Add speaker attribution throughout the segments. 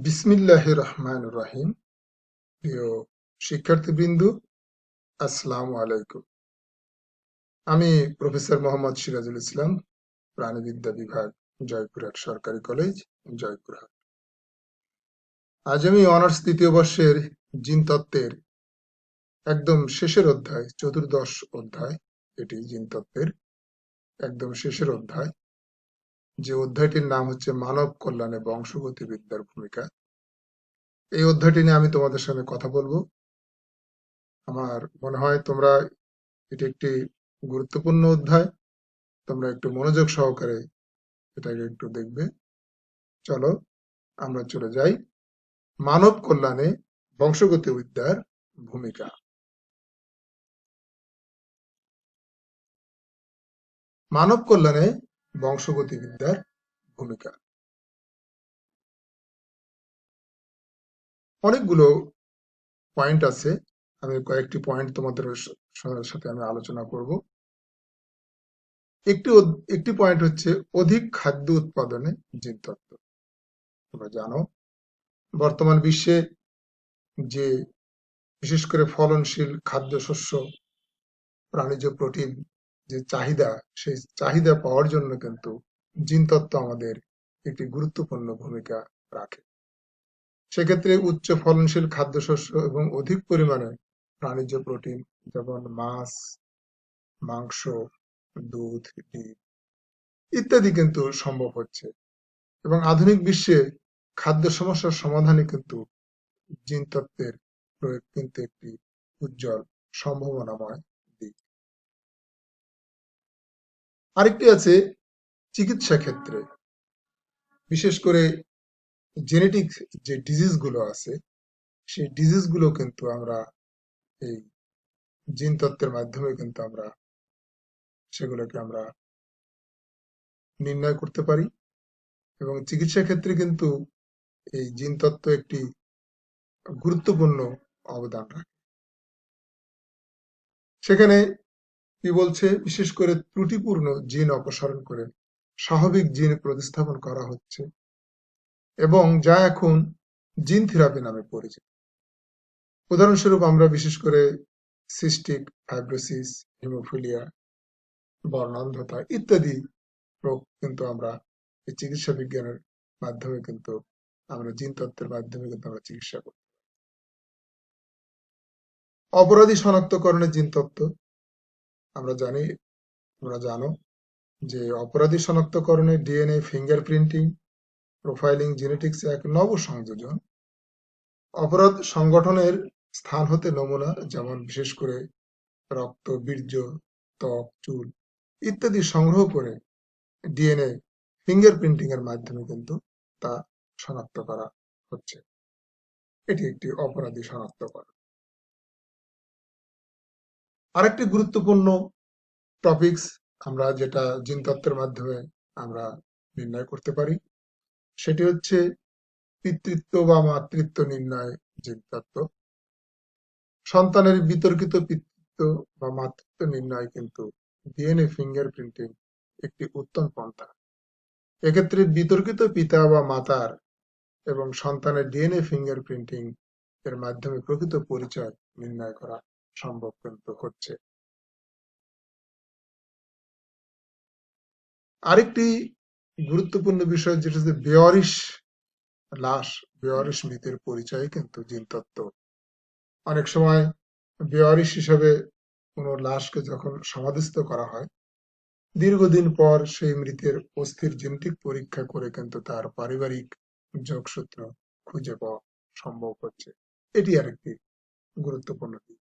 Speaker 1: বিসমিল্লাহির রহমানির রহিম। প্রিয় শিক্ষার্থীবৃন্দ, আসসালামু আলাইকুম। আমি প্রফেসর মোহাম্মদ সিরাজুল ইসলাম, প্রাণিবিদ্যা বিভাগ, জয়পুরহাট সরকারি কলেজ, জয়পুরহাট। আজ আমি অনার্স তৃতীয় বর্ষের জিনতত্ত্বের একদম শেষের অধ্যায়, চতুর্দশ অধ্যায়, এটি জিনতত্ত্বের একদম শেষের অধ্যায়, যে অধ্যায়টির নাম হচ্ছে মানব কল্যাণে বংশগতিবিদ্যার ভূমিকা। এই অধ্যায়টি নিয়ে আমি তোমাদের সঙ্গে কথা বলবো। আমার মনে হয় তোমরা এটি একটি গুরুত্বপূর্ণ অধ্যায়, তোমরা একটু মনোযোগ সহকারে এটাকে একটু দেখবে। চলো আমরা চলে যাই মানব কল্যাণে বংশগতিবিদ্যার ভূমিকা। মানব কল্যাণে বংশগতিবিদ্যার ভূমিকা অনেকগুলো পয়েন্ট আছে। আমি কয়েকটি পয়েন্ট তোমাদের সাথে আমি আলোচনা করব। একটি পয়েন্ট হচ্ছে অধিক খাদ্য উৎপাদনে জীনতত্ত্ব। তোমরা জানো বর্তমান বিশ্বে যে বিশেষ করে ফলনশীল খাদ্যশস্য, প্রাণীজ প্রোটিন যে চাহিদা, সেই চাহিদা পাওয়ার জন্য কিন্তু জিনতত্ত্ব আমাদের একটি গুরুত্বপূর্ণ ভূমিকা রাখে। সেক্ষেত্রে উচ্চ ফলনশীল খাদ্যশস্য এবং অধিক পরিমাণে প্রাণীজ প্রোটিন, যেমন মাছ, মাংস, দুধ, ডিম ইত্যাদি কিন্তু সম্ভব হচ্ছে। এবং আধুনিক বিশ্বে খাদ্য সমস্যার সমাধানে কিন্তু জিনতত্ত্বের প্রয়োগ কিন্তু একটি উজ্জ্বল সম্ভাবনাময় দিক। আরেকটি আছে চিকিৎসা ক্ষেত্রে, বিশেষ করে জেনেটিক যে ডিজিজ গুলো আছে, সেই ডিজিজ গুলো কিন্তু আমরা এই জিন তত্ত্বের মাধ্যমে কিন্তু আমরা সেগুলোকে আমরা নির্ণয় করতে পারি। এবং চিকিৎসা ক্ষেত্রে কিন্তু এই জিন তত্ত্ব একটি গুরুত্বপূর্ণ অবদান রাখে। সেখানে কি বলছে, বিশেষ করে ত্রুটিপূর্ণ জিন অপসারণ করে স্বাভাবিক জিন প্রতিস্থাপন করা হচ্ছে, এবং যা এখন জিন থেরাপি নামে পরিচিত। উদাহরণস্বরূপ আমরা বিশেষ করে সিস্টিক ফাইব্রোসিস, হিমোফিলিয়া, বর্ণান্ধতা ইত্যাদি রোগ কিন্তু আমরা এই চিকিৎসা বিজ্ঞানের মাধ্যমে কিন্তু আমরা জিন তত্ত্বের মাধ্যমে কিন্তু আমরা চিকিৎসা করি। অপরাধী শনাক্তকরণে জিন তত্ত্ব, আমরা জানি, তোমরা জানো যে অপরাধী শনাক্তকরণে ডিএনএ ফিঙ্গারপ্রিন্টিং, প্রোফাইলিং জেনেটিক্স এক নব সংযোজন। অপরাধ সংগঠনের স্থান হতে নমুনা, যেমন বিশেষ করে রক্ত, বীর্য, ত্বক, চুল ইত্যাদি সংগ্রহ করে ডিএনএ ফিঙ্গারপ্রিন্টিং এর মাধ্যমে কিন্তু তা শনাক্ত করা হচ্ছে। এটি একটি অপরাধী শনাক্তকরণ। আরেকটি গুরুত্বপূর্ণ টপিকস আমরা যেটা জিনতত্ত্বের মাধ্যমে আমরা নির্ণয় করতে পারি, সেটি হচ্ছে পিতৃত্ব বা মাতৃত্ব নির্ণয় জিনতত্ত্ব। সন্তানের বিতর্কিত পিতৃত্ব বা মাতৃত্ব নির্ণয় কিন্তু ডিএনএ ফিঙ্গারপ্রিন্টিং একটি উত্তম পন্থা। এক্ষেত্রে বিতর্কিত পিতা বা মাতার এবং সন্তানের ডিএনএ ফিঙ্গারপ্রিন্টিং এর মাধ্যমে প্রকৃত পরিচয় নির্ণয় করা সম্ভব কিন্তু হচ্ছে। আরেকটি গুরুত্বপূর্ণ বিষয় যেটা হচ্ছে বেওয়ারিশ লাশ, বেওয়ারিশ মৃতের পরিচয়ে কিন্তু জিনতত্ত্ব। অনেক সময় বেওয়ারিশ হিসাবে কোনো লাশকে যখন সমাধিস্থ করা হয়, দীর্ঘদিন পর সেই মৃতের অস্থির জেনেটিক পরীক্ষা করে কিন্তু তার পারিবারিক যোগসূত্র খুঁজে পাওয়া সম্ভব হচ্ছে। এটি আরেকটি গুরুত্বপূর্ণ দিক।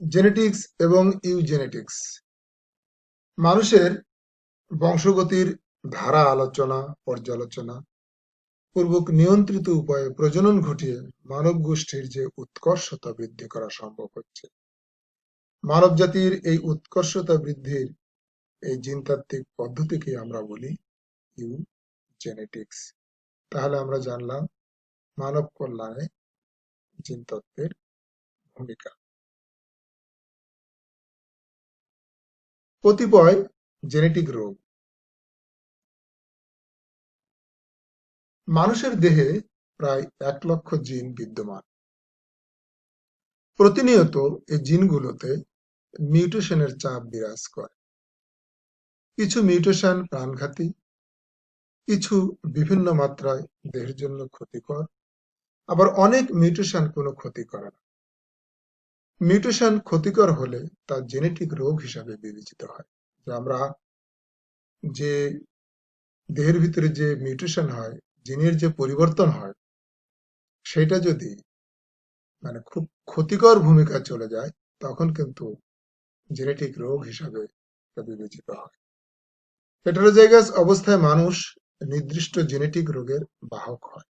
Speaker 1: জেনেটিক্স এবং ইউজেনেটিক্স মানুষের বংশগতির ধারা আলোচনা, পর্যালোচনা পূর্বক নিয়ন্ত্রিত উপায়ে প্রজনন ঘটিয়ে মানব গোষ্ঠীর যে উৎকর্ষতা বৃদ্ধি করা সম্ভব হচ্ছে। মানব জাতির এই উৎকর্ষতা বৃদ্ধির এই জিনতাত্ত্বিক পদ্ধতিকে আমরা বলি ইউজেনেটিক্স। তাহলে আমরা জানলাম মানব কল্যাণে জিনতত্ত্বের ভূমিকা। কতিপয় জেনেটিক রোগ, মানুষের দেহে প্রায় 1 লক্ষ জিন বিদ্যমান। প্রতিনিয়ত এই জিনগুলোতে মিউটেশনের চাপ বিরাজ করে। কিছু মিউটেশন প্রাণঘাতী, কিছু বিভিন্ন মাত্রায় দেহের জন্য ক্ষতিকর, আবার অনেক মিউটেশন কোনো ক্ষতি করে না। মিউটেশন ক্ষতিকর হলে তা জেনেটিক রোগ হিসাবে বিবেচিত হয়। আমরা যে দেহের ভিতরে যে মিউটেশন হয়, জিনের যে পরিবর্তন হয়, সেটা যদি খুব ক্ষতিকর ভূমিকা চলে যায়, তখন কিন্তু জেনেটিক রোগ হিসাবে তা বিবেচিত হয়। হেটেরোজাইগাস অবস্থায় মানুষ নির্দিষ্ট জেনেটিক রোগের বাহক হয়।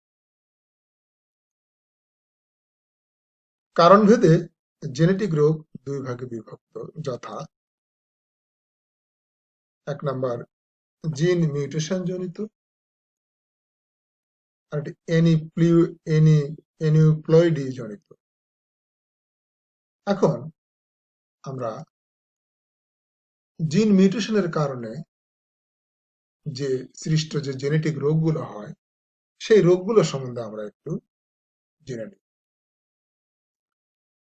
Speaker 1: কারণভেদে জেনেটিক রোগ 2 ভাগে বিভক্ত, যথা 1 নম্বর জিন মিউটেশন জনিত, আর এনিউপ্লয়েডি জনিত। এখন আমরা জিন মিউটেশনের কারণে যে সৃষ্ট যে জেনেটিক রোগগুলো হয়, সেই রোগগুলো সম্বন্ধে আমরা একটু জেনে নিই।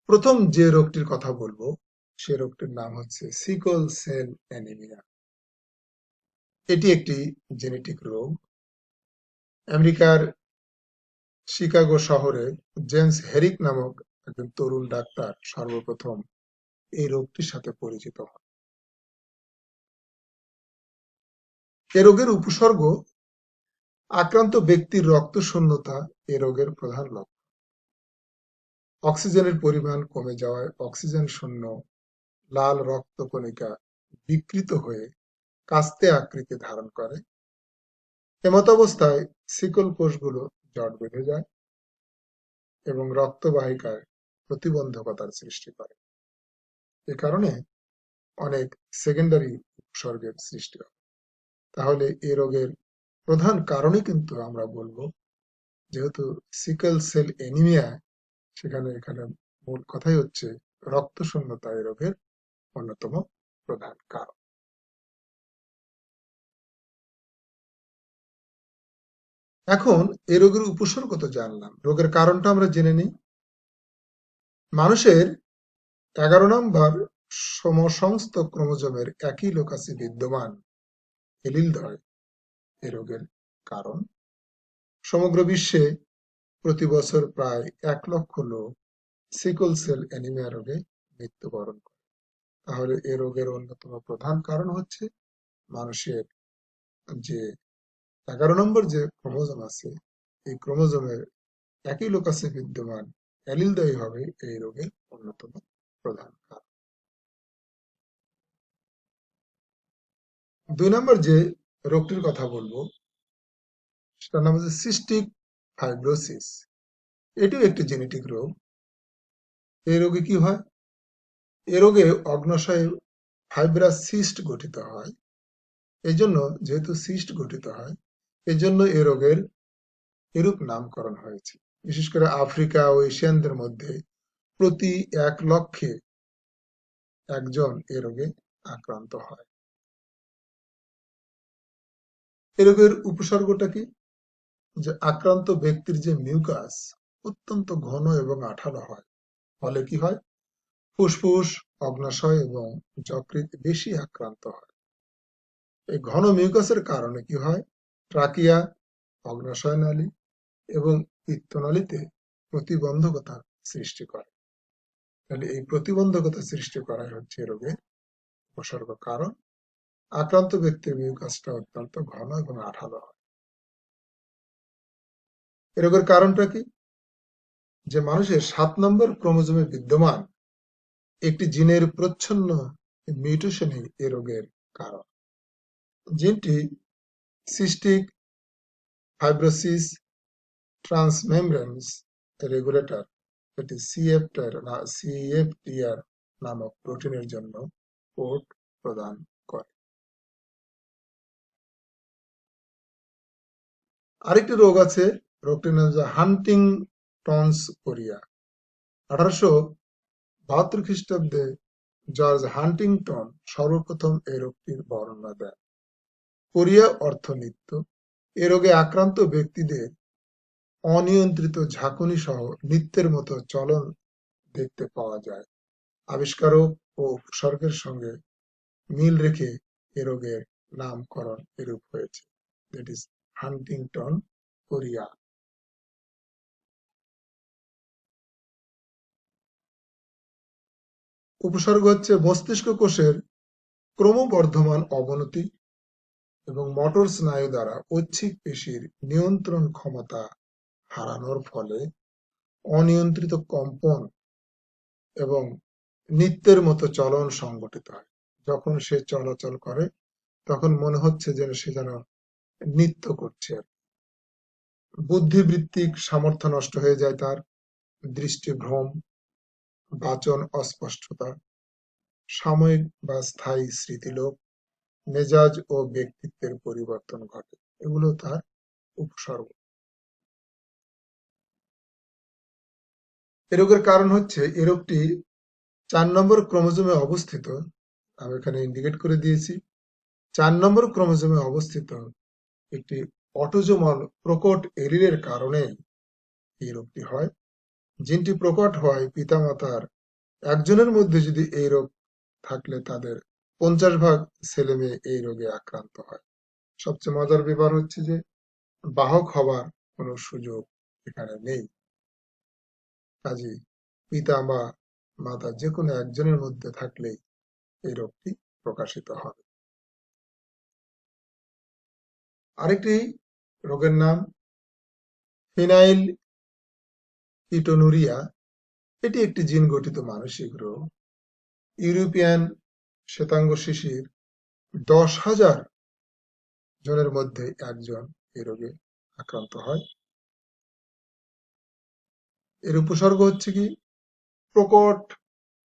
Speaker 1: প্রথম যে রোগটির কথা বলবো, সে রোগটির নাম হচ্ছে সিকল সেল অ্যানিমিয়া। এটি একটি জেনেটিক রোগ। আমেরিকার শিকাগো শহরে জেমস হেরিক নামক একজন তরুণ ডাক্তার সর্বপ্রথম এই রোগটির সাথে পরিচিত হন। এ রোগের উপসর্গ: আক্রান্ত ব্যক্তির রক্ত শূন্যতা এ রোগের প্রধান লক্ষণ। অক্সিজেনের পরিমাণ কমে যাওয়ায় অক্সিজেন শূন্য লাল রক্তকণিকা বিকৃত হয়ে কাস্তে আকৃতি ধারণ করে। এমতাবস্থায় সিকল কোষগুলো জট বেঁধে যায় এবং রক্তবাহিকায় প্রতিবন্ধকতার সৃষ্টি করে। এ কারণে অনেক সেকেন্ডারি উপসর্গের সৃষ্টি হয়। তাহলে এ রোগের প্রধান কারণই কিন্তু আমরা বলবো, যেহেতু সিকল সেল অ্যানিমিয়া, এখানে মূল কথাই হচ্ছে রক্ত শূন্যতা এ রোগের অন্যতম প্রধান কারণ। এখন এ রোগের উপসর্গ তো জানলাম, রোগের কারণটা আমরা জেনে নিই। মানুষের 11 নম্বর সমসংস্থ ক্রোমোজোমের একই লোকাসে বিদ্যমান এলিলদ্বয় এ রোগের কারণ। সমগ্র বিশ্বে প্রতি বছর প্রায় 1 লক্ষ লোক সিকল সেল অ্যানিমিয়া রোগে মৃত্যুবরণ করে। তাহলে এ রোগের অন্যতম প্রধান কারণ হচ্ছে মানুষের যে 11 নম্বর যে ক্রোমোজোম আছে, এই ক্রোমোজোমের একই লোকাসে বিদ্যমান অ্যালিলদ্বয় হবে এই রোগের অন্যতম প্রধান কারণ। 2 নম্বর যে রোগটির কথা বলবো, সেটার নাম হচ্ছে সিস্টিক ফাইব্রোসিস। এটিও একটি জেনেটিক রোগ। এই রোগে কি হয়? এ রোগে অগ্নাশয়ে ফাইব্রাস সিস্ট গঠিত হয়। এই জন্য, যেহেতু সিস্ট গঠিত হয়, এই জন্য এ রোগের এরূপ নামকরণ হয়েছে। বিশেষ করে আফ্রিকা ও এশিয়ানদের মধ্যে প্রতি 1 লক্ষে একজন এ রোগে আক্রান্ত হয়। এ রোগের উপসর্গটা কি? যে আক্রান্ত ব্যক্তির যে মিউকাস অত্যন্ত ঘন এবং আঠালো হয়। ফলে কি হয়? ফুসফুস, অগ্নাশয় এবং যকৃৎ বেশি আক্রান্ত হয়। এই ঘন মিউকাসের কারণে কি হয়? ট্রাকিয়া, অগ্নাশয় নালী এবং পিত্তনালীতে প্রতিবন্ধকতা সৃষ্টি করে। তাহলে এই প্রতিবন্ধকতা সৃষ্টি করাই হচ্ছে রোগের উপসর্গ কারণ। আক্রান্ত ব্যক্তির মিউকাসটা অত্যন্ত ঘন এবং আঠালো হয়। এ রোগের কারণটা কি? যে মানুষের 7 নম্বর ক্রোমোজোমে বিদ্যমান একটি জিনের প্রচ্ছন্ন মিউটেশনই এ রোগের কারণ। জিনটি সিস্টিক ফাইব্রোসিস ট্রান্সমেমব্রেনস রেগুলেটর, এটি সিএফটিআর নামক প্রোটিনের জন্য পোর্ট প্রদান করে। আরেকটি রোগ আছে, রোগটির নাম হচ্ছে হান্টিংটনস কোরিয়া। 1872 খ্রিস্টাব্দে জর্জ হান্টিংটন সর্বপ্রথম এই রোগটির বর্ণনা দেন। কোরিয়া অর্থ নিত্য, এ রোগে আক্রান্ত ব্যক্তিদের অনিয়ন্ত্রিত ঝাঁকুনি সহ নৃত্যের মতো চলন দেখতে পাওয়া যায়। আবিষ্কারক ও উপসর্গের সঙ্গে মিল রেখে এ রোগের নামকরণ এরূপ হয়েছে, দ্যাট ইজ হান্টিংটন কোরিয়া। উপসর্গ হচ্ছে মস্তিষ্ক কোষের ক্রমবর্ধমান অবনতি এবং মোটর স্নায়ু দ্বারা ঐচ্ছিক পেশির নিয়ন্ত্রণ ক্ষমতা হারানোর ফলে অনিয়ন্ত্রিত কম্পন এবং নৃত্যের মতো চলন সংঘটিত হয়। যখন সে চলাচল করে তখন মনে হচ্ছে যেন সে যেন নৃত্য করছে। বুদ্ধিবৃত্তিক সামর্থ্য নষ্ট হয়ে যায় তার, দৃষ্টিভ্রম, বাচন অস্পষ্টতা, সাময়িক বা স্থায়ী স্মৃতিলোপ, মেজাজ ও ব্যক্তিত্বের পরিবর্তন ঘটে। এগুলো তার উপসর্গ। এ রোগের কারণ হচ্ছে এ রোগটি 4 নম্বর ক্রোমোজোমে অবস্থিত, আমি এখানে ইন্ডিকেট করে দিয়েছি। 4 নম্বর ক্রোমোজোমে অবস্থিত একটি অটোজোমাল প্রকট এলিলের কারণে এই রোগটি হয়। জিনটি প্রকট হওয়ায় পিতামাতার একজনের মধ্যে যদি এই রোগ থাকলে তাদের 50 ভাগ ছেলে মেয়ে এই রোগে আক্রান্ত হয়। সবচেয়ে মজার ব্যাপার হচ্ছে যে বাহক হবার কোনো সুযোগ এখানে নেই। কাজেই পিতা বা মাতা যে কোনো একজনের মধ্যে থাকলেই এই রোগটি প্রকাশিত হবে। আরেকটি রোগের নাম ফিনাইল কিটোনুরিয়া। এটি একটি জিন গঠিত মানসিক রোগ। ইউরোপিয়ান শ্বেতাঙ্গ শিশির 10,000 জনের মধ্যে একজন এই রোগে আক্রান্ত হয়। এর উপসর্গ হচ্ছে কি প্রকট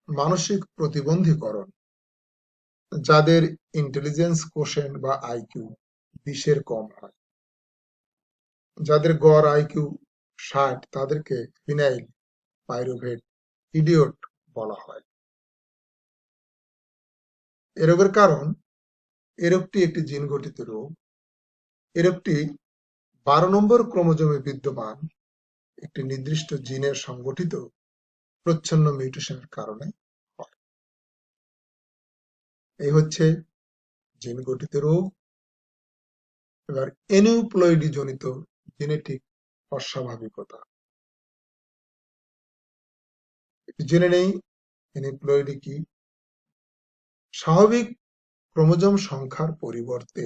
Speaker 1: মানসিক প্রতিবন্ধীকরণ, যাদের ইন্টেলিজেন্স কোশেন্ট বা আইকিউ 20-এর কম হয়। যাদের গড় আইকিউ 60 তাদেরকে ফিনাইল পাইরুভেট ইডিওট বলা হয়। এ রোগের কারণ, এ রোগটি একটি জিন গঠিত রোগ। এ রোগটি 12 নম্বর ক্রোমোজোমে বিদ্যমান একটি নির্দিষ্ট জিনের সংগঠিত প্রচ্ছন্ন মিউটেশনের কারণে হয়। এই হচ্ছে জিন গঠিত রোগ। এবার এনিউপ্লয়েডি জনিত জেনেটিক অস্বাভাবিকতা জেনে নেই। এনিউপ্লয়েডি কি? স্বাভাবিক ক্রোমোজোম সংখ্যার পরিবর্তে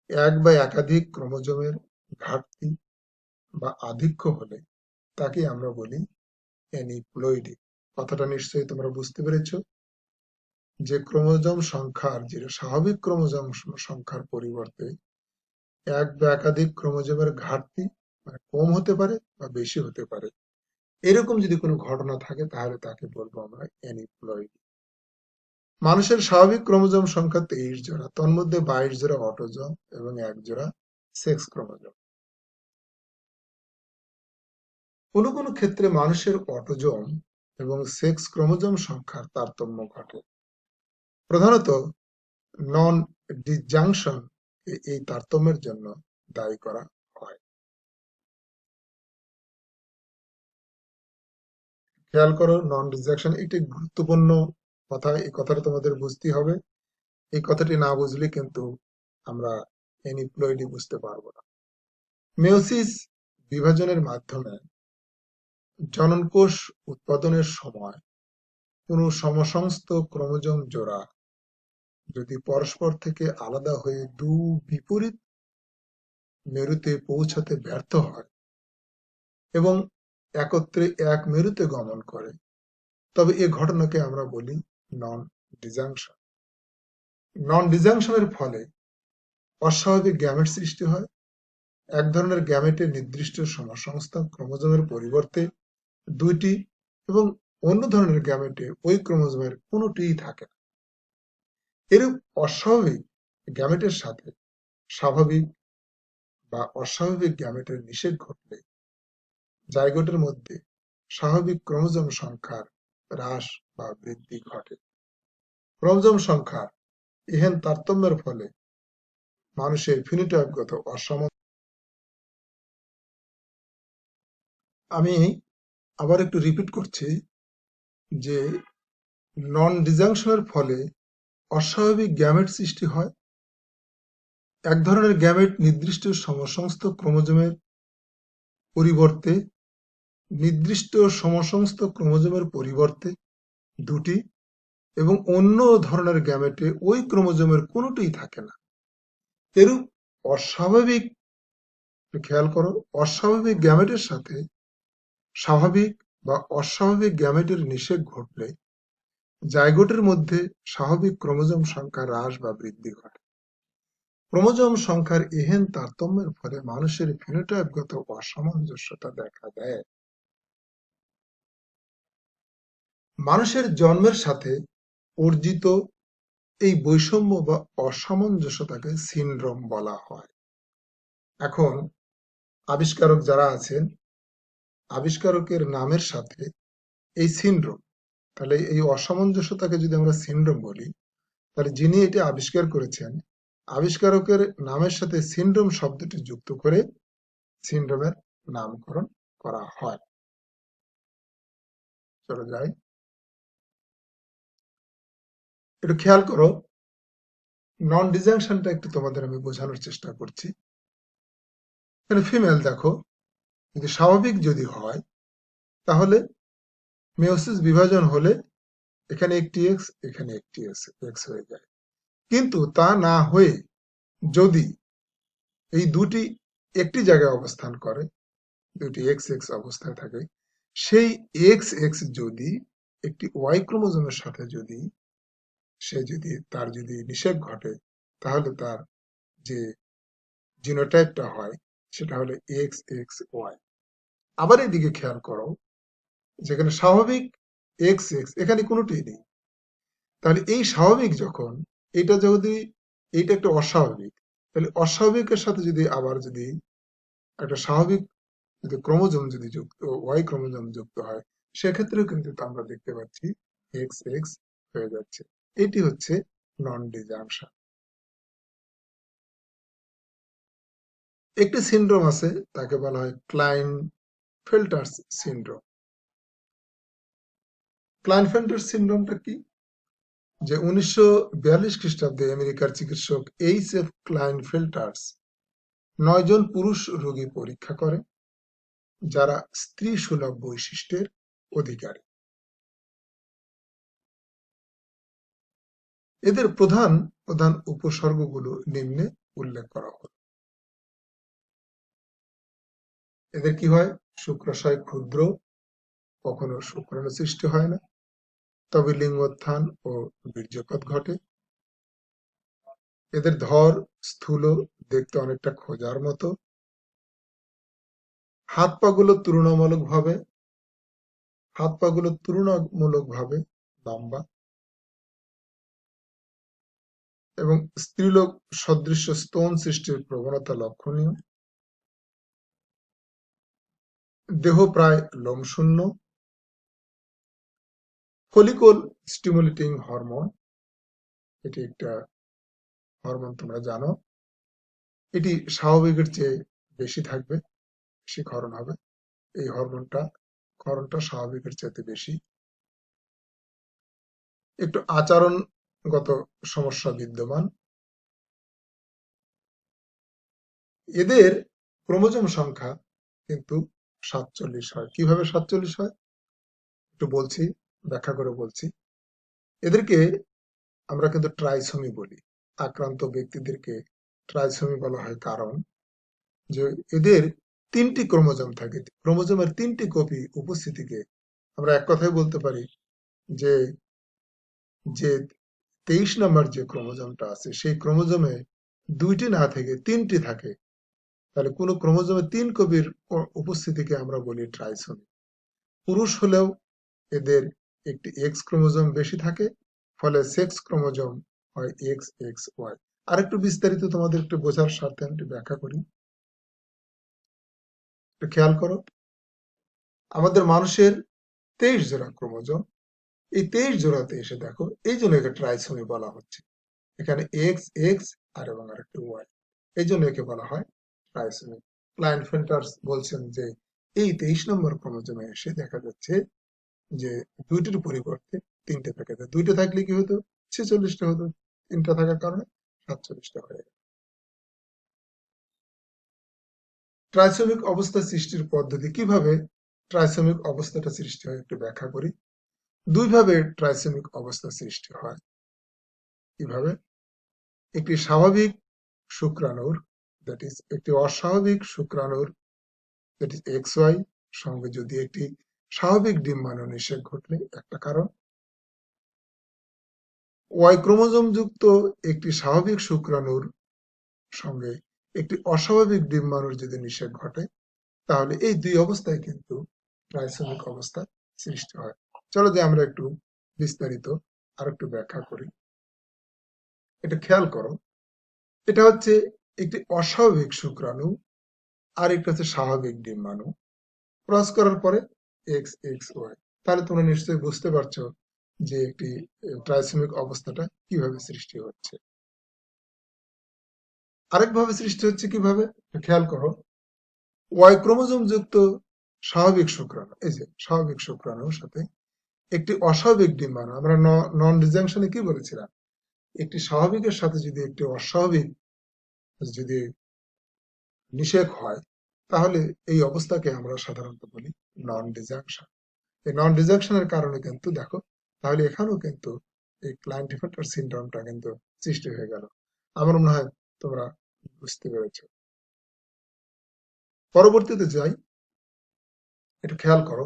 Speaker 1: এক বা একাধিক ক্রোমোজোমের ঘাটতি বা আধিক্য হলে তাকে আমরা বলি এনিপ্লয়েডি। কথাটা নিশ্চয়ই তোমরা বুঝতে পেরেছ যে ক্রোমোজোম সংখ্যার, যেটা স্বাভাবিক ক্রোমোজোম সংখ্যার পরিবর্তে এক বা একাধিক ক্রোমোজোমের ঘাটতি মানে কম হতে পারে বা বেশি হতে পারে, এরকম যদি কোনো ঘটনা থাকে তাহলে তাকে বলবো আমরা এনিপ্লয়েডি। মানুষের স্বাভাবিক ক্রোমোজোম সংখ্যা 23 জোড়া, তার মধ্যে 22 জোড়া অটোজোম এবং 1 জোড়া সেক্স ক্রোমোজোম। কোনো কোনো ক্ষেত্রে মানুষের অটোজোম এবং সেক্স ক্রোমোজোম সংখ্যার তারতম্য ঘটে। প্রধানত নন ডিসজাংশন এই তারতম্যের জন্য দায়ী করা হয়। খেয়াল করো, নন ডিসজাংশন একটি গুরুত্বপূর্ণ কথা। এই কথাটা তোমাদের বুঝতেই হবে। এই কথাটি না বুঝলে কিন্তু আমরা এনিপ্লয়েডি বুঝতে পারবো না। মেয়োসিস বিভাজনের মাধ্যমে জননকোষ উৎপাদনের সময় কোনো সমসংস্থ ক্রোমোজোম জোড়া যদি পরস্পর থেকে আলাদা হয়ে বিপরীত মেরুতে পৌঁছাতে ব্যর্থ হয় এবং একত্রে এক মেরুতে গমন করে, তবে এ ঘটনাকে আমরা বলি নন ডিজাংশন। নন ডিজাংশনের ফলে অস্বাভাবিক গ্যামেট সৃষ্টি হয়। এক ধরনের গ্যামেটের নির্দিষ্ট সমসংস্থা ক্রোমোজোমের পরিবর্তে 2টি এবং অন্য ধরনের গ্যামেটে ওই ক্রোমোজোমের কোনোটিই থাকে না। এরূপ অস্বাভাবিক গ্যামেটের সাথে স্বাভাবিক বা অস্বাভাবিক গ্যামেটের নিষেধ ঘটলে জাইগোটের মধ্যে স্বাভাবিক ক্রোমোজোম সংখ্যার হ্রাস বা বৃদ্ধি ঘটে। ক্রোমোজোম সংখ্যার এহেন তারতম্যের ফলে মানুষের ফিনোটাইপগত অসমতা আমি আবার একটু রিপিট করছি যে নন ডিজাংশনের ফলে অস্বাভাবিক গ্যামেট সৃষ্টি হয়। এক ধরনের গ্যামেট নির্দিষ্ট সমসংস্থ ক্রোমোজোমের পরিবর্তে দুটি এবং অন্য ধরনের গ্যামেটে ওই ক্রোমোজোমের কোনোটিই থাকে না। এরূপ অস্বাভাবিক, খেয়াল করো, অস্বাভাবিক গ্যামেটের সাথে স্বাভাবিক বা অস্বাভাবিক গ্যামেটের নিষেক ঘটলে জাইগোটের মধ্যে স্বাভাবিক ক্রোমোজোম সংখ্যা হ্রাস বা বৃদ্ধি ঘটে। ক্রোমোজোম সংখ্যার এহেন তারতম্যের ফলে মানুষের ফিনোটাইপগত অসামঞ্জস্যতা দেখা দেয়। মানুষের জন্মের সাথে অর্জিত এই বৈষম্য বা অসামঞ্জস্যতাকে সিনড্রোম বলা হয়। এখন আবিষ্কারক যারা আছেন, আবিষ্কারকের নামের সাথে এই সিনড্রোম, তাহলে এই অসামঞ্জস্যতাকে যদি আমরা সিনড্রোম বলি, তাহলে যিনি এটি আবিষ্কার করেছেন, আবিষ্কারকের নামের সাথে সিনড্রোম শব্দটি যুক্ত করে সিনড্রোমের নামকরণ করা হয়। চলো যাই, একটু খেয়াল করো, নন ডিজাংশনটা একটু তোমাদের আমি বোঝানোর চেষ্টা করছি। এখানে ফিমেল দেখো, যদি স্বাভাবিক যদি হয় তাহলে মেয়োসিস বিভাজন হলে এখানে একটি এক্স, এখানে একটি এক্স হয়ে যায়। কিন্তু তা না হয়ে যদি এই দুটি একটি জায়গায় অবস্থান করে, দুটি এক্স এক্স অবস্থায় থাকে, সেই এক্স এক্স যদি একটি ওয়াই ক্রোমোজোমের সাথে যদি তার যদি নিষেক ঘটে, তাহলে তার যে জিনোটাইপটা হয় সেটা হলো এক্স এক্স ওয়াই। আবার এদিকে খেয়াল করো, যেখানে স্বাভাবিক এক্স এক্স, এখানে কোনোটি নেই। তাহলে এই স্বাভাবিক যখন, এটা যদি, এইটা একটা অস্বাভাবিক, তাহলে অস্বাভাবিকের সাথে যদি আবার যদি একটা স্বাভাবিক যদি ক্রোমোজোম যদি যুক্ত, ওয়াই ক্রোমোজোম যুক্ত হয়, সেক্ষেত্রেও কিন্তু আমরা দেখতে পাচ্ছি এক্স এক্স হয়ে যাচ্ছে। এটি হচ্ছে নন ডিজাংশন। একটি সিনড্রোম আছে, তাকে বলা হয় ক্লাইনফেল্টার সিনড্রোম। ক্লাইনফেল্টার সিনড্রোমটা কি? যে 1942 খ্রিস্টাব্দে আমেরিকার চিকিৎসক এইচ এফ ক্লাইনফেল্টার্স 9 জন পুরুষ রোগী পরীক্ষা করে যারা স্ত্রী সুলভ বৈশিষ্ট্যের অধিকারী। এদের প্রধান প্রধান উপসর্গগুলো নিম্নে উল্লেখ করা হল। এদের কি হয়? শুক্রাশয় ক্ষুদ্র, কখনো শুক্রাণু সৃষ্টি হয় না, তবে লিঙ্গোত্থান ও বীর্যপাত ঘটে। এদের ধর স্থূল, দেখতে অনেকটা খোঁজার মতো। হাত পাগুলো তুলনামূলকভাবে লম্বা এবং স্ত্রীলোক সদৃশ স্তন সৃষ্টির প্রবণতা লক্ষণীয়। দেহ প্রায় লোমশূন্য। ফলিকল স্টিমুলেটিং হরমোন, এটি একটা হরমোন, তোমরা জানো, এটি স্বাভাবিকের চেয়ে বেশি থাকবে, বেশি ক্ষরণ হবে। এই ক্ষরণটা স্বাভাবিকের চাইতে বেশি। একটু আচরণগত সমস্যা বিদ্যমান। এদের ক্রোমোজোম সংখ্যা কিন্তু 47 হয়। কিভাবে 47 হয় একটু বলছি, ব্যাখ্যা করে বলছি। এদেরকে আমরা কিন্তু ট্রাইসোমি বলি। আক্রান্ত ব্যক্তিদেরকে ট্রাইসোমি বলা হয়, কারণ যে এদের 3টি ক্রোমোজোম থাকে। ক্রোমোজোমের 3টি কপি উপস্থিতিকে আমরা এক কথায় বলতে পারি যে যে 23 নম্বর যে ক্রোমোজোমটা আছে, সেই ক্রোমোজোমে 2টি না থেকে 3টি থাকে। তাহলে কোনো ক্রোমোজোমে 3 কপির উপস্থিতিকে আমরা বলি ট্রাইসোমি। পুরুষ হলেও এদের একটি এক্স ক্রোমোজোম বেশি থাকে, ফলে সেক্স ক্রোমোজোম হয় এক্স এক্স ওয়াই। আর একটু বিস্তারিত তোমাদের একটু বোঝার স্বার্থে আমি একটু ব্যাখ্যা করি। একটু খেয়াল করো, আমাদের মানুষের 23 জোড়া ক্রোমোজোম। এই 23 জোড়াতে এসে দেখো, এই জন্য একে ট্রাইসোমি বলা হচ্ছে। এখানে এক্স এক্স আর এবং আরেকটি ওয়াই, এই জন্য একে বলা হয় ট্রাইসোমি। ক্লাইনফেল্টার বলছেন যে এই 23 নম্বর ক্রোমোজোমে এসে দেখা যাচ্ছে যে দুইটির পরিবর্তে তিনটে থেকে যায়। দুইটা থাকলে কি হতো, 46টা হতো, তিনটা থাকার কারণে 47টা হয়ে গেল। ট্রাইসোমিক অবস্থা সৃষ্টির পদ্ধতি, কিভাবে ট্রাইসোমিক অবস্থাটা সৃষ্টি হয় একটু ব্যাখ্যা করি। দুইভাবে ট্রাইসোমিক অবস্থা সৃষ্টি হয়। কিভাবে? একটি স্বাভাবিক শুক্রাণুর, দ্যাট ইজ একটি অস্বাভাবিক শুক্রাণুর, দ্যাট ইজ XY সঙ্গে যদি একটি স্বাভাবিক ডিম্বাণু নিষেক ঘটলে একটা কারণ, Y ক্রোমোজোম যুক্ত একটি স্বাভাবিক শুক্রাণুর সঙ্গে একটি অস্বাভাবিক ডিম্বাণুর যদি নিষেক ঘটে, তাহলে এই দুই অবস্থায় কিন্তু ট্রাইসোমিক অবস্থা সৃষ্টি হয়। চলো যে আমরা একটু বিস্তারিত আর একটু ব্যাখ্যা করি। এটা খেয়াল করো, এটা হচ্ছে একটি অস্বাভাবিক শুক্রাণু আর একটা হচ্ছে স্বাভাবিক ডিম্বাণু ক্রস করার পরে XXY। তাহলে তোমরা নিশ্চয়ই বুঝতে পারছো যে একটি ট্রাইসোমিক অবস্থাটা কিভাবে সৃষ্টি হচ্ছে। আরেকভাবে সৃষ্টি হচ্ছে কিভাবে, খেয়াল করো। Y ক্রোমোজোম যুক্ত স্বাভাবিক শুক্রাণু, এই যে স্বাভাবিক শুক্রাণুর সাথে একটি অস্বাভাবিক ডিম্বাণু, আমরা নন ডিজাংশনে কি বলেছিলাম, একটি স্বাভাবিকের সাথে যদি একটি অস্বাভাবিক যদি নিষেক হয়, তাহলে এই অবস্থাকে আমরা সাধারণত বলি নন ডিজাংশন। এই নন ডিজাংশনের কারণে কিন্তু দেখো, তাহলে এখানেও কিন্তু এই ক্লাইন্ট-ডিফারেন্ট সিনড্রোমটা কিন্তু সৃষ্টি হয়ে গেল। আমার মনে হয় তোমরা বুঝতে পেরেছ। পরবর্তীতে যাই, একটু খেয়াল করো।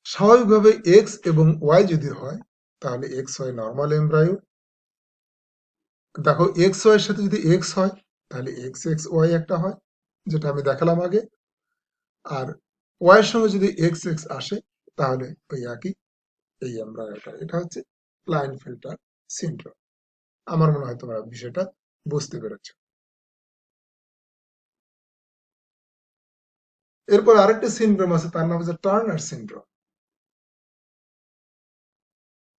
Speaker 1: স্বাভাবিকভাবে X এবং Y যদি হয়, তাহলে XY নর্মাল এমব্রায়ো। দেখো XY এর সাথে যদি X হয়, তাহলে XXY একটা হয়, যেটা আমি দেখালাম আগে। আর Y এর সঙ্গে যদি XX আসে, তাহলে ওই একই এই এমব্রায়োটা। এটা হচ্ছে ক্লাইনফেল্টার সিনড্রোম। আমার মনে হয় তোমরা বিষয়টা বুঝতে পেরেছ। এরপর আরেকটা সিনড্রোম আছে, তার নাম হচ্ছে টার্নার সিনড্রোম।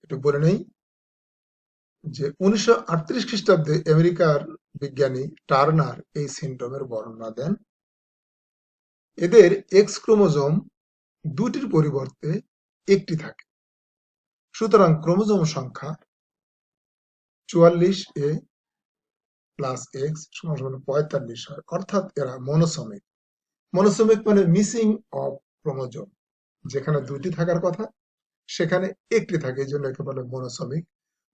Speaker 1: একটু বলে নেই যে 1938 খ্রিস্টাব্দে আমেরিকার বিজ্ঞানী টার্নার এই সিনড্রোমের বর্ণনা দেন। এদের এক্স ক্রোমোজোম দুটির পরিবর্তে একটি থাকে, সুতরাং ক্রোমোজোম সংখ্যা 44A প্লাস এক্স সমান 45 হয়, অর্থাৎ এরা মনোসমিক। মনোসমিক মানে মিসিং অফ ক্রোমোজোম, যেখানে দুটি থাকার কথা সেখানে একটি থাকে, এই জন্য একে বলে মনোসমিক।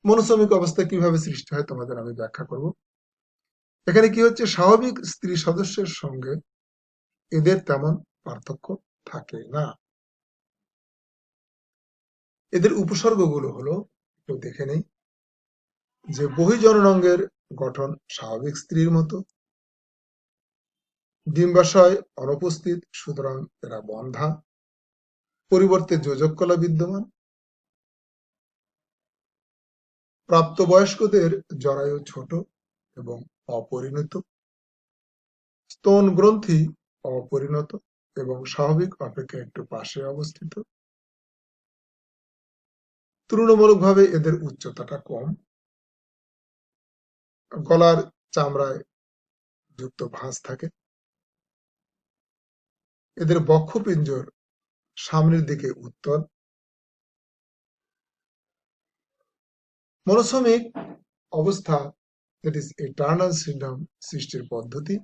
Speaker 1: মনোসমিক অবস্থা কিভাবে সৃষ্টি হয় তোমাদের আমি ব্যাখ্যা করব। এখানে কি হচ্ছে, স্বাভাবিক স্ত্রী সদস্যের সঙ্গে এদের তেমন পার্থক্য থাকে না। এদের উপসর্গগুলো হলো, একটু দেখে নেই, যে বহিঃজননাঙ্গের গঠন স্বাভাবিক স্ত্রীর মতো, ডিম্বাশয় অনুপস্থিত, সুতরাং এরা বন্ধ্যা, পরিবর্তে যোজক কলা বিদ্যমান, প্রাপ্তবয়স্কদের জরায়ু ছোট এবং অপরিণত, স্তন গ্রন্থি অপরিণত এবং স্বাভাবিক অপেক্ষা একটু পাশে অবস্থিত, তুলনামূলকভাবে এদের উচ্চতাটা কম, গলার চামড়ায় যুক্ত ভাঁজ থাকে, এদের বক্ষপিঞ্জর সামনের দিকে উত্তল। মনোসমিক অবস্থা, দ্যাট ইজ এই টার্নার সিনড্রোম সৃষ্টির পদ্ধতি।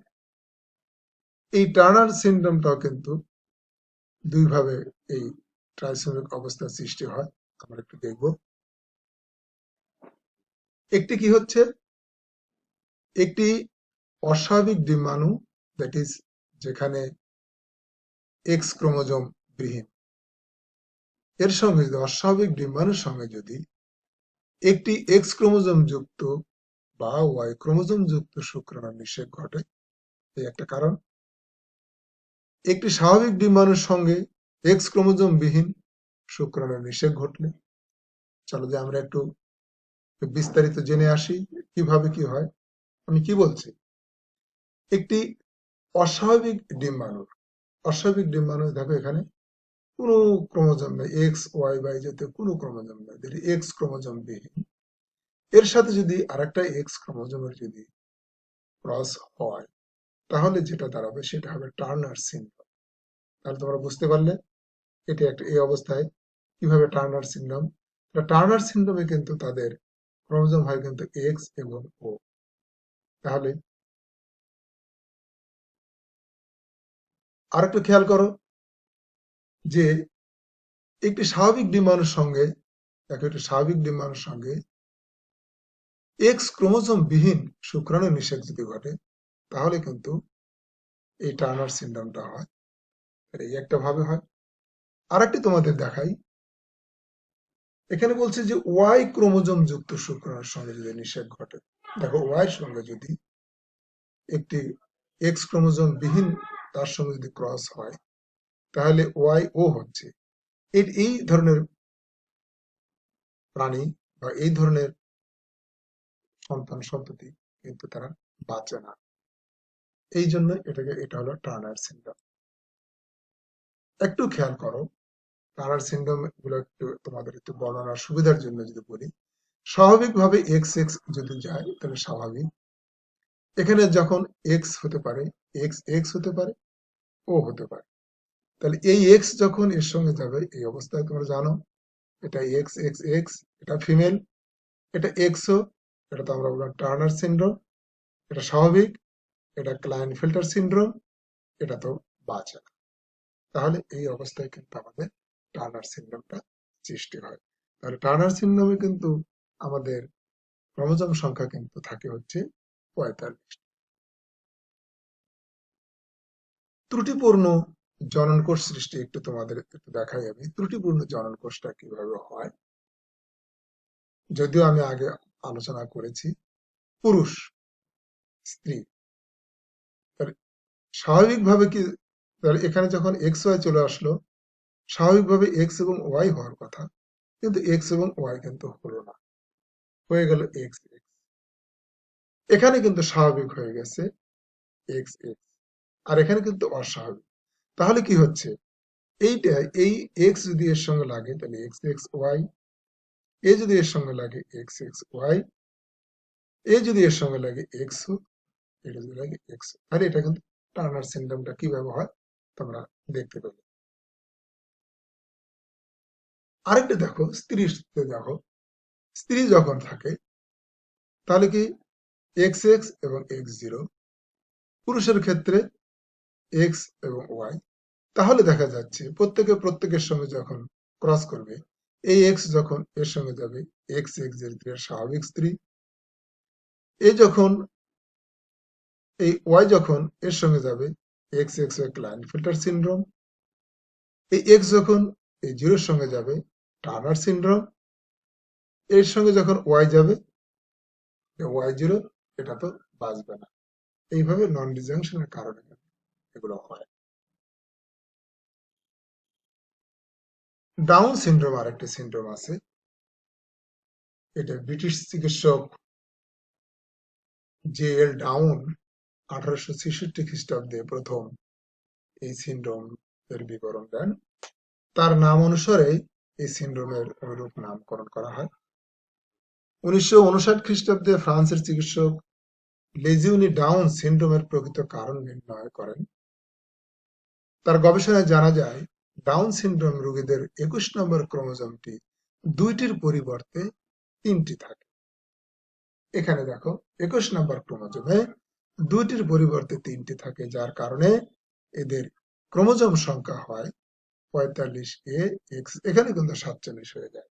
Speaker 1: এই টার্নার সিনড্রোমটাও কিন্তু দুইভাবে এই ট্রাইসোমিক অবস্থা সৃষ্টি হয়, আমরা একটু দেখব। একটি কি হচ্ছে, একটি অস্বাভাবিক ডিম্বাণু, দ্যাট ইজ যেখানে এক্স ক্রোমোজোম বিহীন, এর সঙ্গে যদি অস্বাভাবিক ডিম্বাণুর সঙ্গে যদি একটি এক্স ক্রোমোজোম যুক্ত বা ওয়াই ক্রোমোজোম যুক্ত শুক্রাণুর নিষেক ঘটে, এই একটা কারণ। একটি স্বাভাবিক ডিম্বাণুর সঙ্গে এক্স ক্রোমোজোম বিহীন শুক্রাণুর নিষেক ঘটলে, চলো যে আমরা একটু বিস্তারিত জেনে আসি কিভাবে কি হয়। আমি কি বলছি, একটি অস্বাভাবিক ডিম্বাণু দেখো এখানে কোনো ক্রোমোজোম নেই, এক্স ওয়াই বা এই জাতীয় কোনো ক্রোমোজোম নেই, এক্স ক্রোমোজোম বিহীন। এর সাথে যদি আরেকটা এক্স ক্রোমোজোমের যদি ক্রস হয়, তাহলে যেটা দাঁড়াবে সেটা হবে টার্নার সিনড্রোম। তাহলে তোমরা বুঝতে পারলে এটি একটা এই অবস্থায় কিভাবে টার্নার সিনড্রোম। টার্নার সিনড্রোমে কিন্তু তাদের ক্রোমোজোম হয় কিন্তু এক্স এবং ও। তাহলে আর একটু খেয়াল করো যে একটি স্বাভাবিক ডিম্বাণুর সঙ্গে একটি স্বাভাবিক ডিম্বাণুর সঙ্গে এক্স ক্রোমোজোম বিহীন শুক্রাণু নিষেক যদি ঘটে তাহলে কিন্তু এই টার্নার সিনড্রোমটা হয়। এই একটা ভাবে হয়। আর একটি তোমাদের দেখাই, এখানে বলছে যে ওয়াই ক্রোমোজোম যুক্ত শুক্রাণুর সঙ্গে যদি নিষেক ঘটে, দেখো ওয়াই সঙ্গে যদি একটি এক্স ক্রোমোজোম বিহীন তার সঙ্গে যদি ক্রস হয় তাহলে ওয়াই ও হচ্ছে। এই ধরনের প্রাণী বা এই ধরনের সন্তান সন্ততি কিন্তু তারা বাঁচে না। এই জন্য এটা হলো টার্নার সিনড্রোম। একটু খেয়াল করো, টার্নার সিনড্রোম গুলো একটু তোমাদের একটু বর্ণনার সুবিধার জন্য যদি বলি, স্বাভাবিকভাবে এক্স এক্স যদি যায় তাহলে স্বাভাবিক। এখানে যখন এক্স হতে পারে, এক্স এক্স হতে পারে, ও হতে পারে। তাহলে এই এক্স যখন এর সঙ্গে যাবে এই অবস্থায় তোমরা জানো এটা এক্স এক্স এক্স, এটা ফিমেল, এটা এক্সও, এটা তো আমরা বললাম টার্নার সিনড্রোম, এটা স্বাভাবিক, এটা ক্লাইনফেল্টার সিনড্রোম, এটা তো বাঁচে না। তাহলে এই অবস্থায় কিন্তু আমাদের টার্নার সিনড্রোমটা সৃষ্টি হয়। তাহলে টার্নার সিনড্রোমে কিন্তু আমাদের ক্রোমোজোম সংখ্যা কিন্তু থাকে হচ্ছে 45। ত্রুটিপূর্ণ জনন কোষ সৃষ্টি একটু তোমাদের একটু দেখাই আমি, ত্রুটিপূর্ণ জনন কোষটা কিভাবে হয়। যদিও আমি আগে আলোচনা করেছি, পুরুষ স্ত্রী, তাহলে স্বাভাবিকভাবে কি, তাহলে এখানে যখন এক্স ওয়াই চলে আসলো, স্বাভাবিকভাবে এক্স এবং ওয়াই হওয়ার কথা, কিন্তু এক্স এবং ওয়াই কিন্তু হলো না, হয়ে গেল এক্স এক্স। এখানে কিন্তু স্বাভাবিক হয়ে গেছে এক্স এক্স, আর এখানে কিন্তু অস্বাভাবিক। তাহলে কি হচ্ছে, এইটা এই এক্স যদি এর সঙ্গে লাগে তাহলে এক্স এক্স ওয়াই, এ যদি এর সঙ্গে লাগে এক্স এক্স ওয়াই, এ যদি এর সঙ্গে লাগে এক্স, এটা যদি লাগে এক্স, তাহলে এটা কিন্তু টার্নার সিনড্রোমটা কিভাবে হয় তোমরা দেখতে পেলে। আরেকটা দেখো, স্ত্রীতে দেখো, স্ত্রী যখন থাকে তাহলে কি এক্স এক্স এবং এক্স জিরো, পুরুষের ক্ষেত্রে এক্স এবং ওয়াই। তাহলে দেখা যাচ্ছে প্রত্যেকের সঙ্গে যখন ক্রস করবে, এই এক্স যখন এর সঙ্গে যাবে এক্স এক্স এর স্বাভাবিক স্ত্রী, এই যখন এই ওয়াই যখন এর সঙ্গে যাবে এক্স এক্স ওয়াই ক্লাইনফেল্টার সিনড্রোম, এই এক্স যখন এই জিরোর সঙ্গে যাবে টার্নার সিনড্রোম, এর সঙ্গে যখন ওয়াই যাবে ওয়াই জিরো, এটা তো বাঁচবে না। এইভাবে নন ডিজাংশনের কারণে এগুলো হয়। ডাউন সিনড্রোম আরেকটি সিনড্রোম আছে, এটা ব্রিটিশ চিকিৎসক জে এল ডাউন 1866 খ্রিস্টাব্দে প্রথম এই সিনড্রোম এর বিবরণ দেন। তার নাম অনুসারে এই সিনড্রোমের অনুরূপ নামকরণ করা হয়। 1959 খ্রিস্টাব্দে ফ্রান্সের চিকিৎসক লেজিউনি ডাউন সিনড্রোমের প্রকৃত কারণ নির্ণয় করেন। তার গবেষণায় জানা যায় ডাউন সিনড্রোম রোগীদের 21 নম্বর ক্রোমোজোমটি দুইটির পরিবর্তে তিনটি থাকে। এখানে দেখো 21 নম্বর ক্রোমোজোমে দুইটির পরিবর্তে তিনটি থাকে, যার কারণে এদের ক্রোমোজোম সংখ্যা হয় 45 এ এক্স, এখানে কিন্তু 47 হয়ে যায়।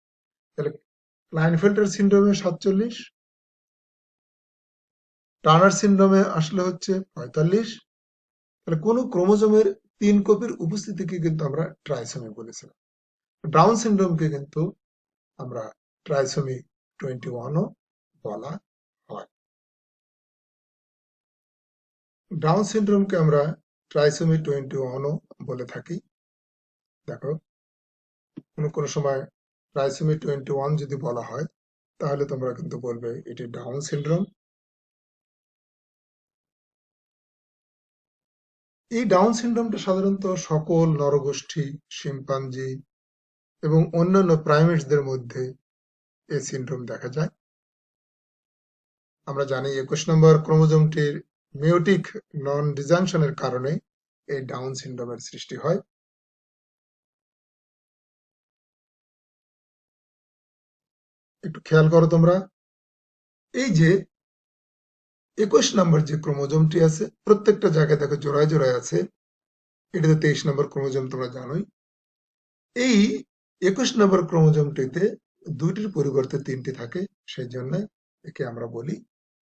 Speaker 1: তাহলে ক্লাইনফেল্টার সিনড্রোমে 47, টার্নার সিনড্রোমে আসলে হচ্ছে 45। তাহলে কোন ক্রোমোজোমের 3 কপির উপস্থিতিকে কিন্তু আমরা ট্রাইসোমি বলেছিলাম। ডাউন সিনড্রোমকে কিন্তু আমরা ট্রাইসোমি 21ও বলা হয়। ডাউন সিনড্রোমকে আমরা ট্রাইসোমি 21ও বলে থাকি। দেখো কোনো সময় ট্রাইসোমি 21 যদি বলা হয় তাহলে তোমরা কিন্তু বলবে এটি ডাউন সিনড্রোম। এই ডাউন সিনড্রোমটা সাধারণত সকল নরগোষ্ঠী, শিম্পাঞ্জি এবং অন্যান্য প্রাইমেটসদের মধ্যে এই সিনড্রোম দেখা যায়। আমরা জানি 21 নম্বর ক্রোমোজোমটির মেয়োটিক নন ডিজাংশনের কারণে এই ডাউন সিনড্রোমের সৃষ্টি হয়। একটু খেয়াল করো তোমরা, এই যে 21 নম্বর যে ক্রোমোজোমটি আছে, প্রত্যেকটা জায়গায় দেখো জোড়ায় জোড়ায় আছে, এটা তো 23 নম্বর ক্রোমোজোম, তোমরা জানোই। এই 21 নম্বর ক্রোমোজোমটিতে দুইটির পরিবর্তে তিনটি থাকে, সেই জন্য একে আমরা বলি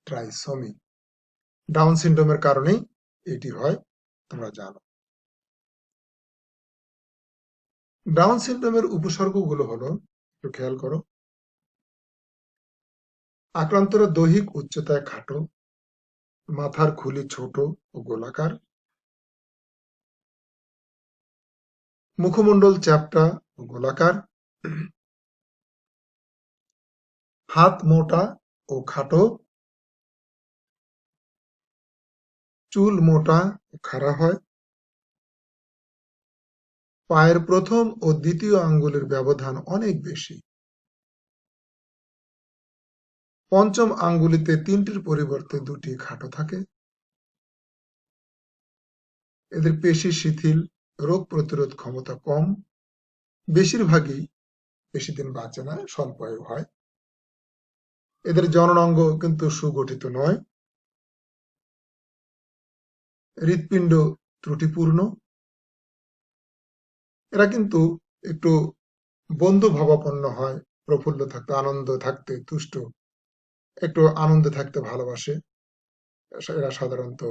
Speaker 1: ট্রাইসোমি। ডাউন সিনড্রোমের কারণেই এটি হয়, তোমরা জানো। ডাউন সিনড্রোমের উপসর্গগুলো হলো, একটু খেয়াল করো, আক্রান্তরা দৈহিক উচ্চতায় খাটো, মাথার খুলি ছোট ও গোলাকার, মুখমণ্ডল চ্যাপ্টা ও গোলাকার, হাত মোটা ও খাটো, চুল মোটা ও খাড়া হয়, পায়ের প্রথম ও দ্বিতীয় আঙ্গুলের ব্যবধান অনেক বেশি, পঞ্চম আঙ্গুলিতে তিনটির পরিবর্তে দুটি খাটো থাকে, এদের পেশি শিথিল, রোগ প্রতিরোধ ক্ষমতা কম, বেশিরভাগই বেশি দিন বাঁচে না, স্বল্পায়ু হয়, এদের জননাঙ্গ কিন্তু সুগঠিত নয়, হৃৎপিণ্ড ত্রুটিপূর্ণ, এরা কিন্তু একটু বন্ধু ভাবাপন্ন হয়, প্রফুল্ল থাকতে, আনন্দ থাকতে, তুষ্ট, একটু আনন্দে থাকতে ভালোবাসে, এরা সাধারণত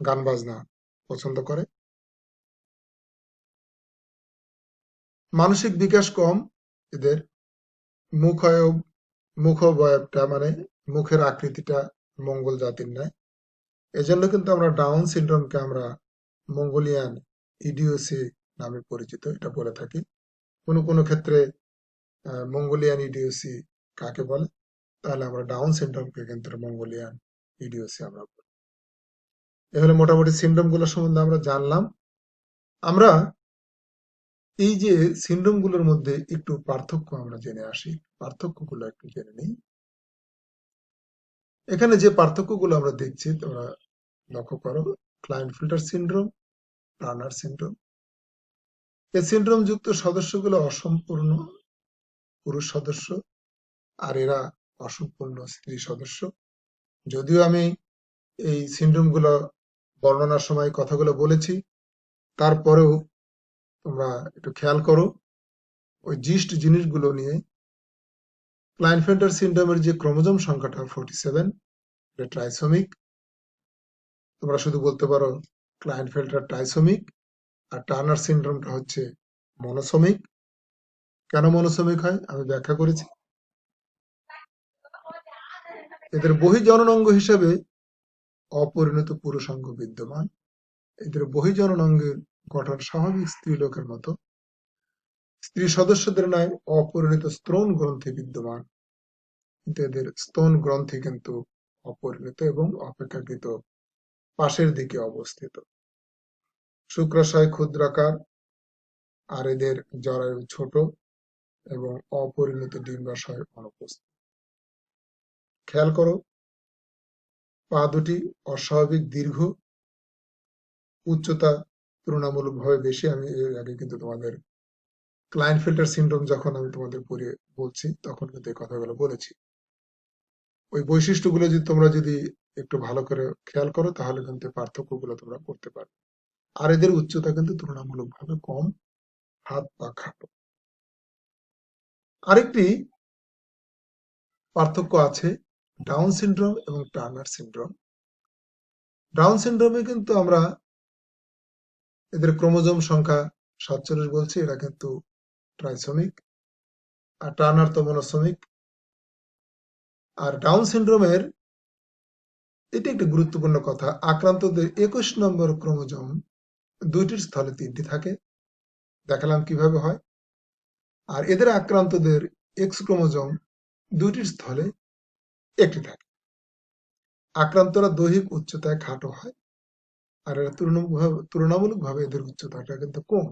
Speaker 1: গান বাজনা পছন্দ করে। মানসিক বিকাশ কম এদের, মুখায়ব মুখবয়বটা মানে মুখের আকৃতিটা মঙ্গল জাতির নয়, এজন্য কিন্তু আমরা ডাউন সিনড্রোমকে আমরা মঙ্গোলিয়ান ইডিওসি নামে পরিচিত, এটা বলে থাকি। কোনো কোনো ক্ষেত্রে মঙ্গোলিয়ান ইডিওসি কাকে বলে, তাহলে আমরা ডাউন সিনড্রোমকে কিন্তু মঙ্গোলিয়ান ইডিওসি আমরা বলি। এ হলো মোটামুটি সিনড্রোম গুলো সম্বন্ধে আমরা জানলাম। আমরা এই যে সিনড্রোম গুলোর মধ্যে একটু পার্থক্য আমরা জেনে আসি, পার্থক্য গুলো একটু জেনে নিই। এখানে যে পার্থক্য গুলো আমরা দেখছি তোমরা লক্ষ্য করো, ক্লাইনফিল্টার সিনড্রোম, টার্নার সিনড্রোম। এই সিনড্রোম যুক্ত সদস্যগুলো অসম্পূর্ণ পুরুষ সদস্য, আর এরা অসম্পূর্ণ স্ত্রী সদস্য। যদিও আমি এই সিনড্রোম গুলো বর্ণনার সময় কথাগুলো বলেছি, তারপরেও তোমরা একটু খেয়াল করো ওই জিস্ট জিনিসগুলো নিয়ে। ক্লাইনফেল্টার সিনড্রোমের যে ক্রোমোজোম সংখ্যাটা 47, এটা ট্রাইসোমিক। তোমরা শুধু বলতে পারো ক্লাইনফেল্টার ট্রাইসোমিক, আর টার্নার সিনড্রোমটা হচ্ছে মনোসোমিক। কেন মনোসোমিক হয় আমি ব্যাখ্যা করেছি। এদের বহিঃজননাঙ্গ হিসেবে অপরিণত পুরুষাঙ্গ বিদ্যমান, এদের বহিঃজননাঙ্গের গঠন স্বাভাবিক স্ত্রীলোকের মতো, স্ত্রী সদস্যদের ন্যায় অপরিণত স্তন গ্রন্থি বিদ্যমান, কিন্তু এদের স্তন গ্রন্থি কিন্তু অপরিণত এবং অপেক্ষাকৃত পাশের দিকে অবস্থিত। শুক্রাশয় ক্ষুদ্রাকার, আর এদের জরায়ু ছোট এবং অপরিণত ডিম্বাশয় অনুপস্থিত। খেয়াল করো, পা দুটি অস্বাভাবিক দীর্ঘ, উচ্চতা তুলনামূলকভাবে বেশি। আমি এর আগে কিন্তু তোমাদের ক্লাইনফেল্টার সিনড্রোম যখন আমি তোমাদের পড়িয়ে বলছি, তখন কিন্তু এই কথাগুলো বলেছি। ওই বৈশিষ্ট্যগুলো যদি তোমরা যদি একটু ভালো করে খেয়াল করো, তাহলে কিন্তু পার্থক্যগুলো তোমরা করতে পারবে। আর এদের উচ্চতা কিন্তু তুলনামূলকভাবে কম, হাত পা খাটো। আরেকটি পার্থক্য আছে ডাউন সিনড্রোম এবং টার্নার সিনড্রোম। ডাউন সিনড্রোমে কিন্তু আমরা এদের ক্রোমোজোম সংখ্যা 47 বলছি, এরা কিন্তু ট্রাইসোমিক, আর টার্নার তো মনোসোমিক। আর ডাউন সিনড্রোমের এটি একটি গুরুত্বপূর্ণ কথা, আক্রান্তদের 21 নম্বর ক্রোমোজোম দুইটির স্থলে তিনটি থাকে, দেখালাম কিভাবে হয়। আর এদের আক্রান্তদের এক্স ক্রোমোজোম দুইটির স্থলে একটি থাকে। আক্রান্তরা দৈহিক উচ্চতায় খাটো হয়, আর এরা তুলনামূলকভাবে এদের উচ্চতাটা কিন্তু কম।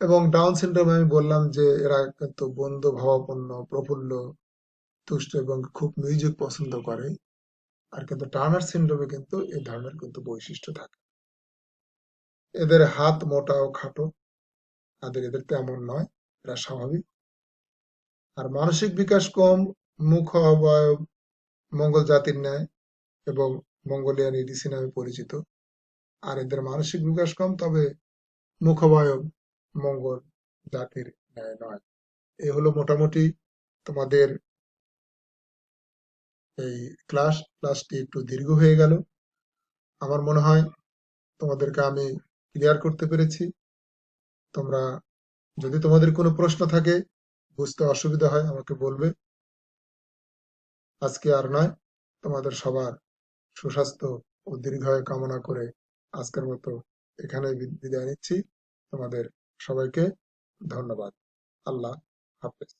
Speaker 1: এবং ডাউন সিনড্রোমে আমি বললাম যে এরা কিন্তু বন্ধু ভাবাপন্ন, প্রফুল্ল, তুষ্ট এবং খুব মিউজিক পছন্দ করে। আর কিন্তু টার্নার সিনড্রোমে কিন্তু এই ধরনের কিন্তু বৈশিষ্ট্য থাকে। এদের হাত মোটা ও খাটো, এদের তেমন নয়, এরা স্বাভাবিক। আর মানসিক বিকাশ কম, মুখ অবয়ব মঙ্গল জাতির ন্যায় এবং মঙ্গোলিয়ান ইডিসি নামে পরিচিত। আর এদের মানসিক বিকাশ কম, তবে মুখবয়ব মঙ্গল জাতির ন্যায় নয়। এ হলো মোটামুটি তোমাদের এই ক্লাসটি একটু দীর্ঘ হয়ে গেল। আমার মনে হয় তোমাদেরকে আমি ক্লিয়ার করতে পেরেছি। তোমরা যদি তোমাদের কোনো প্রশ্ন থাকে, বুঝতে অসুবিধা হয়, আমাকে বলবে। আজকে আর নয়, তোমাদের সবার সুস্বাস্থ্য ও দীর্ঘায়ু কামনা করে আজকের মতো এখানে বিদায় নিচ্ছি। তোমাদের সবাইকে ধন্যবাদ। আল্লাহ হাফেজ।